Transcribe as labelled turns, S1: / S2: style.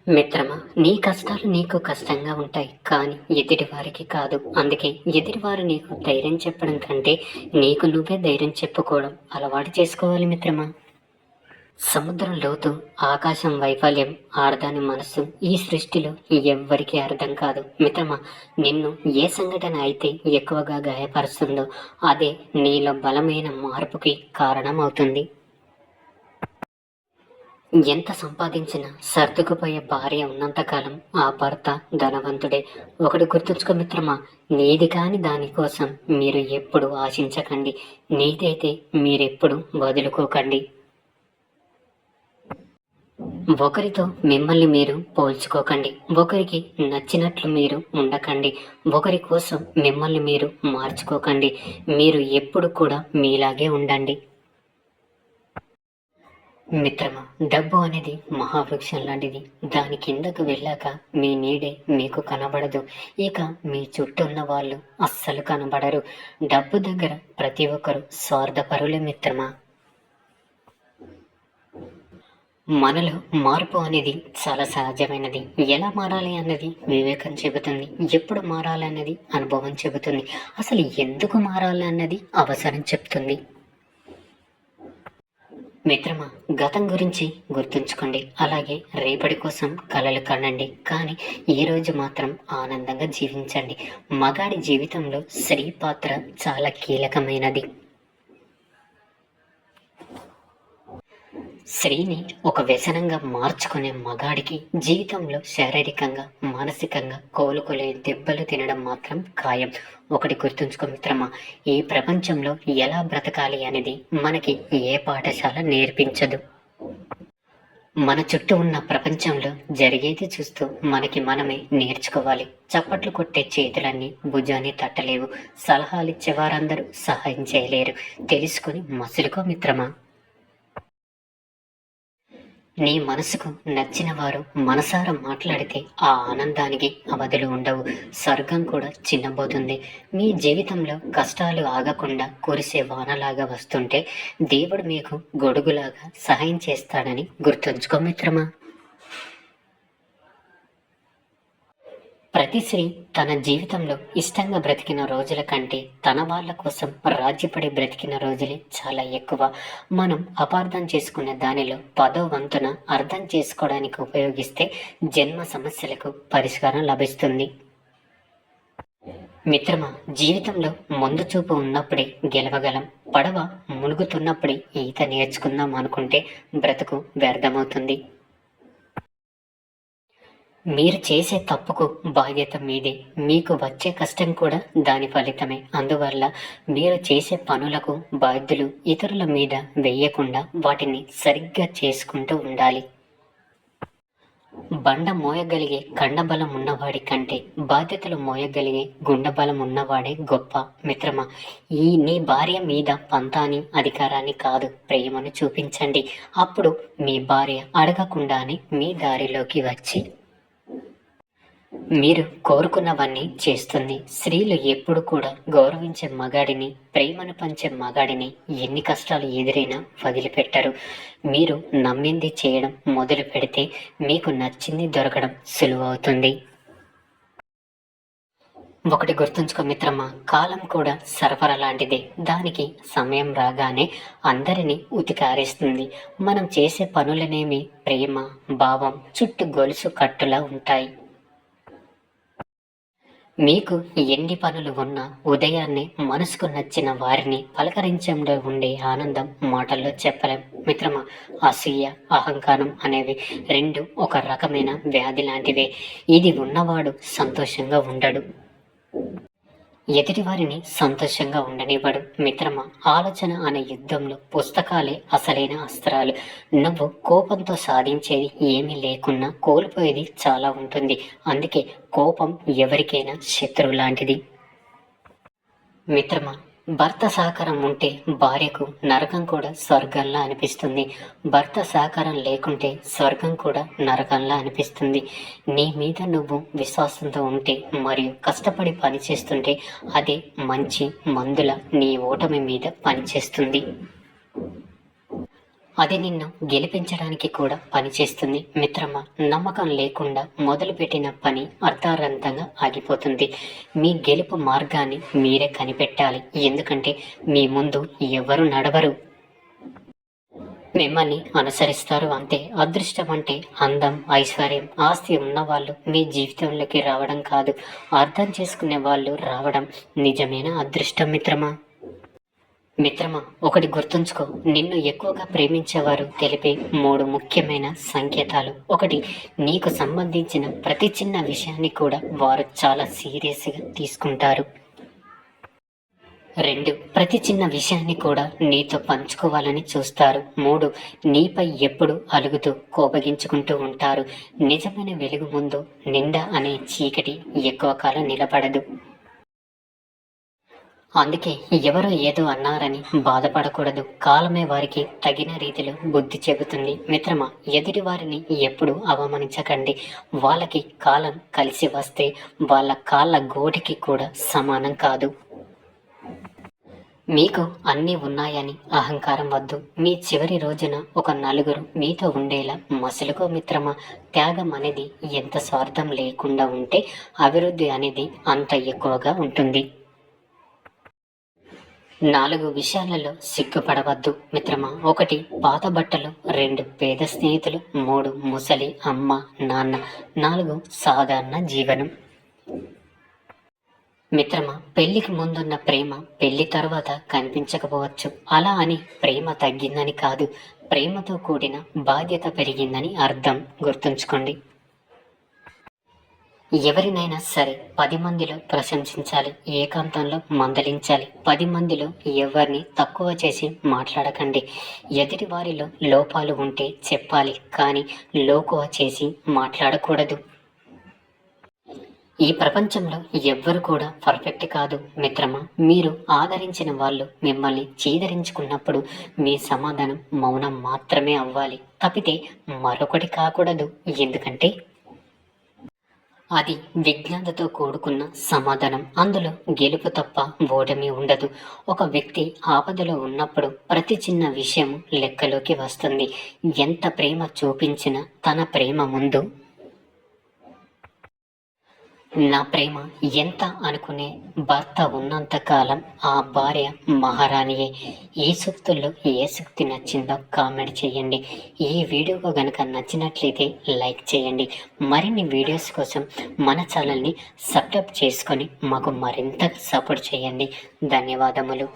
S1: మిత్రమా, నీ కష్టాలు నీకు కష్టంగా ఉంటాయి, కానీ ఎదుటి వారికి కాదు. అందుకే ఎదుటివారు నీకు ధైర్యం చెప్పడం కంటే నీకు నువ్వే ధైర్యం చెప్పుకోవడం అలవాటు చేసుకోవాలి మిత్రమా. సముద్రం లోతు, ఆకాశం వైఫల్యం, ఆడదాని మనస్సు ఈ సృష్టిలో ఎవ్వరికీ అర్థం కాదు మిత్రమా. నిన్ను ఏ సంఘటన అయితే ఎక్కువగా గాయపరుస్తుందో అదే నీలో బలమైన మార్పుకి కారణమవుతుంది. ఎంత సంపాదించినా సర్దుకుపోయే భార్య ఉన్నంతకాలం ఆ భర్త ధనవంతుడే. ఒకటి గుర్తుంచుకో మిత్రమా, నీది కాని దానికోసం మీరు ఎప్పుడు ఆశించకండి. నీదైతే మీరెప్పుడు వదులుకోకండి. ఒకరితో మిమ్మల్ని మీరు పోల్చుకోకండి. ఒకరికి నచ్చినట్లు మీరు ఉండకండి. ఒకరి కోసం మిమ్మల్ని మీరు మార్చుకోకండి. మీరు ఎప్పుడు కూడా మీలాగే ఉండండి. మిత్రమా, డబ్బు అనేది మహావృక్షం లాంటిది. దాని కిందకు వెళ్ళాక మీ నీడే మీకు కనబడదు. ఇక మీ చుట్టూ ఉన్న వాళ్ళు అస్సలు కనబడరు. డబ్బు దగ్గర ప్రతి ఒక్కరు స్వార్థపరులే మిత్రమా. మనలో మార్పు అనేది చాలా సహజమైనది. ఎలా మారాలి అన్నది వివేకం చెబుతుంది. ఎప్పుడు మారాలి అన్నది అనుభవం చెబుతుంది. అసలు ఎందుకు మారాలి అన్నది అవసరం చెప్తుంది. మిత్రమా, గతం గురించి గుర్తుంచుకోండి. అలాగే రేపటి కోసం కలలు కనండి. కానీ ఈరోజు మాత్రం ఆనందంగా జీవించండి. మగాడి జీవితంలో స్త్రీ పాత్ర చాలా కీలకమైనది. స్త్రీని ఒక వ్యసనంగా మార్చుకునే మగాడికి జీవితంలో శారీరకంగా మానసికంగా కోలుకోలేని దెబ్బలు తినడం మాత్రం ఖాయం. ఒకటి గుర్తుంచుకో మిత్రమా, ఈ ప్రపంచంలో ఎలా బ్రతకాలి అనేది మనకి ఏ పాఠశాల నేర్పించదు. మన చుట్టూ ఉన్న ప్రపంచంలో జరిగేది చూస్తూ మనకి మనమే నేర్చుకోవాలి. చప్పట్లు కొట్టే చేతులన్నీ భుజాన్ని తట్టలేవు. సలహాలిచ్చే వారందరూ సహాయం చేయలేరు. తెలుసుకుని మసులుకో మిత్రమా. నీ మనసుకు నచ్చిన వారు మనసారా మాట్లాడితే ఆ ఆనందానికి అవధులు ఉండవు. స్వర్గం కూడా చిన్నబోతుంది. మీ జీవితంలో కష్టాలు ఆగకుండా కురిసే వానలాగా వస్తుంటే దేవుడు మీకు గొడుగులాగా సహాయం చేస్తాడని గుర్తుంచుకో మిత్రమా. ప్రతి స్త్రీ తన జీవితంలో ఇష్టంగా బ్రతికిన రోజుల కంటే తన వాళ్ళ కోసం రాజ్యపడి బ్రతికిన రోజులే చాలా ఎక్కువ. మనం అపార్థం చేసుకునే దానిలో 10వ వంతున అర్థం చేసుకోవడానికి ఉపయోగిస్తే జన్మ సమస్యలకు పరిష్కారం లభిస్తుంది. మిత్రమా, జీవితంలో ముందు చూపు ఉన్నప్పుడే గెలవగలం. పడవ మునుగుతున్నప్పుడే ఈత నేర్చుకుందాం అనుకుంటే బ్రతుకు వ్యర్థమవుతుంది. మీరు చేసే తప్పుకు బాధ్యత మీదే. మీకు వచ్చే కష్టం కూడా దాని ఫలితమే. అందువల్ల మీరు చేసే పనులకు బాధ్యులు ఇతరుల మీద వేయకుండా వాటిని సరిగ్గా చేసుకుంటూ ఉండాలి. బండ మోయగలిగే కండబలం ఉన్నవాడి కంటే బాధ్యతలు మోయగలిగే గుండబలం ఉన్నవాడే గొప్ప. మిత్రమా, నీ భార్య మీద పంతాని అధికారాన్ని కాదు, ప్రేమను చూపించండి. అప్పుడు మీ భార్య అడగకుండానే మీ దారిలోకి వచ్చి మీరు కోరుకున్నవన్నీ చేస్తుంది. స్త్రీలు ఎప్పుడు కూడా గౌరవించే మగాడిని, ప్రేమను పంచే మగాడిని ఎన్ని కష్టాలు ఎదురైనా వదిలిపెట్టరు. మీరు నమ్మింది చేయడం మొదలు పెడితే మీకు నచ్చింది దొరకడం సులువవుతుంది. ఒకటి గుర్తుంచుకో మిత్రమా, కాలం కూడా సరఫరా లాంటిదే. దానికి సమయం రాగానే అందరినీ ఉతికారేస్తుంది. మనం చేసే పనులనేమి ప్రేమ భావం చుట్టూ గొలుసు కట్టులా ఉంటాయి. మీకు ఎన్ని పనులు ఉన్నా ఉదయాన్నే మనసుకు నచ్చిన వారిని పలకరించడంలో ఉండే ఆనందం మాటల్లో చెప్పలేం మిత్రమా. అసూయ అహంకారం అనేవి రెండు ఒక రకమైన వ్యాధి లాంటివే. ఇది ఉన్నవాడు సంతోషంగా ఉండడు, ఎదుటివారిని సంతోషంగా ఉండనివ్వడు. మిత్రమా, ఆలోచన అనే యుద్ధంలో పుస్తకాలే అసలైన అస్త్రాలు. నువ్వు కోపంతో సాధించేది ఏమీ లేకున్నా కోల్పోయేది చాలా ఉంటుంది. అందుకే కోపం ఎవరికైనా శత్రువు లాంటిది. మిత్రమా, భర్త సహకారం ఉంటే భార్యకు నరకం కూడా స్వర్గంలా అనిపిస్తుంది. భర్త సహకారం లేకుంటే స్వర్గం కూడా నరకంలా అనిపిస్తుంది. నీ మీద నువ్వు విశ్వాసంతో ఉంటే మరియు కష్టపడి పనిచేస్తుంటే అదే మంచి మందుల నీ ఓటమి మీద పనిచేస్తుంది. అది నిన్ను గెలిపించడానికి కూడా పనిచేస్తుంది మిత్రమా. నమ్మకం లేకుండా మొదలుపెట్టిన పని అర్థాంతంగా ఆగిపోతుంది. మీ గెలుపు మార్గాన్ని మీరే కనిపెట్టాలి. ఎందుకంటే మీ ముందు ఎవరు నడవరు, మిమ్మల్ని అనుసరిస్తారు అంతే. అదృష్టం అంటే అందం, ఐశ్వర్యం, ఆస్తి ఉన్నవాళ్ళు మీ జీవితంలోకి రావడం కాదు, అర్థం చేసుకునే వాళ్ళు రావడం నిజమైన అదృష్టం మిత్రమా. మిత్రమా, ఒకటి గుర్తుంచుకో, నిన్ను ఎక్కువగా ప్రేమించేవారు తెలిపే మూడు ముఖ్యమైన సంకేతాలు. ఒకటి, నీకు సంబంధించిన ప్రతి చిన్న విషయాన్ని కూడా వారు చాలా సీరియస్గా తీసుకుంటారు. రెండు, ప్రతి చిన్న విషయాన్ని కూడా నీతో పంచుకోవాలని చూస్తారు. మూడు, నీపై ఎప్పుడు అలుగుతూ కోపగించుకుంటూ ఉంటారు. నిజమైన వెలుగు ముందు నిండా అనే చీకటి ఎక్కువ కాలం నిలబడదు. అందుకే ఎవరో ఏదో అన్నారని బాధపడకూడదు. కాలమే వారికి తగిన రీతిలో బుద్ధి చెబుతుంది. మిత్రమా, ఎదుటి వారిని ఎప్పుడు అవమానించకండి. వాళ్ళకి కాలం కలిసి వస్తే వాళ్ళ కాళ్ళ గోటికి కూడా సమానం కాదు. మీకు అన్నీ ఉన్నాయని అహంకారం వద్దు. మీ చివరి రోజున ఒక నలుగురు మీతో ఉండేలా మసులుకో మిత్రమా. త్యాగం అనేది ఎంత స్వార్థం లేకుండా ఉంటే అభివృద్ధి అనేది అంత ఎక్కువగా ఉంటుంది. 4 విషయాలలో సిగ్గుపడవద్దు మిత్రమా. 1, పాత బట్టలు. 2, పేద స్నేహితులు. 3, ముసలి అమ్మ నాన్న. 4, సాధారణ జీవనం. మిత్రమా, పెళ్లికి ముందున్న ప్రేమ పెళ్లి తర్వాత కనిపించకపోవచ్చు. అలా అని ప్రేమ తగ్గిందని కాదు, ప్రేమతో కూడిన బాధ్యత పెరిగిందని అర్థం. గుర్తుంచుకోండి. ఎవరినైనా సరే 10 మందిలో ప్రశంసించాలి, ఏకాంతంలో మందలించాలి. 10 మందిలో ఎవరిని తక్కువ చేసి మాట్లాడకండి. ఎదుటి వారిలో లోపాలు ఉంటే చెప్పాలి, కానీ లోకువ చేసి మాట్లాడకూడదు. ఈ ప్రపంచంలో ఎవ్వరు కూడా పర్ఫెక్ట్ కాదు మిత్రమా. మీరు ఆదరించిన వాళ్ళు మిమ్మల్ని చీదరించుకున్నప్పుడు మీ సమాధానం మౌనం మాత్రమే అవ్వాలి, తప్పితే మరొకటి కాకూడదు. ఎందుకంటే అది విజ్ఞానతో కూడుకున్న సమాధానం. అందులో గెలుపు తప్ప ఓటమి ఉండదు. ఒక వ్యక్తి ఆపదలో ఉన్నప్పుడు ప్రతి చిన్న విషయం లెక్కలోకి వస్తుంది. ఎంత ప్రేమ చూపించినా తన ప్రేమ ముందు నా ప్రేమ ఎంత అనుకునే భర్త ఉన్నంత కాలం ఆ భార్య మహారాణియే. ఈ సూక్తుల్లో ఏ సూక్తి నచ్చిందో కామెంట్ చేయండి. ఈ వీడియో కనుక నచ్చినట్లయితే లైక్ చేయండి. మరిన్ని వీడియోస్ కోసం మన ఛానల్ని సబ్స్క్రైబ్ చేసుకొని మాకు మరింత సపోర్ట్ చేయండి. ధన్యవాదములు.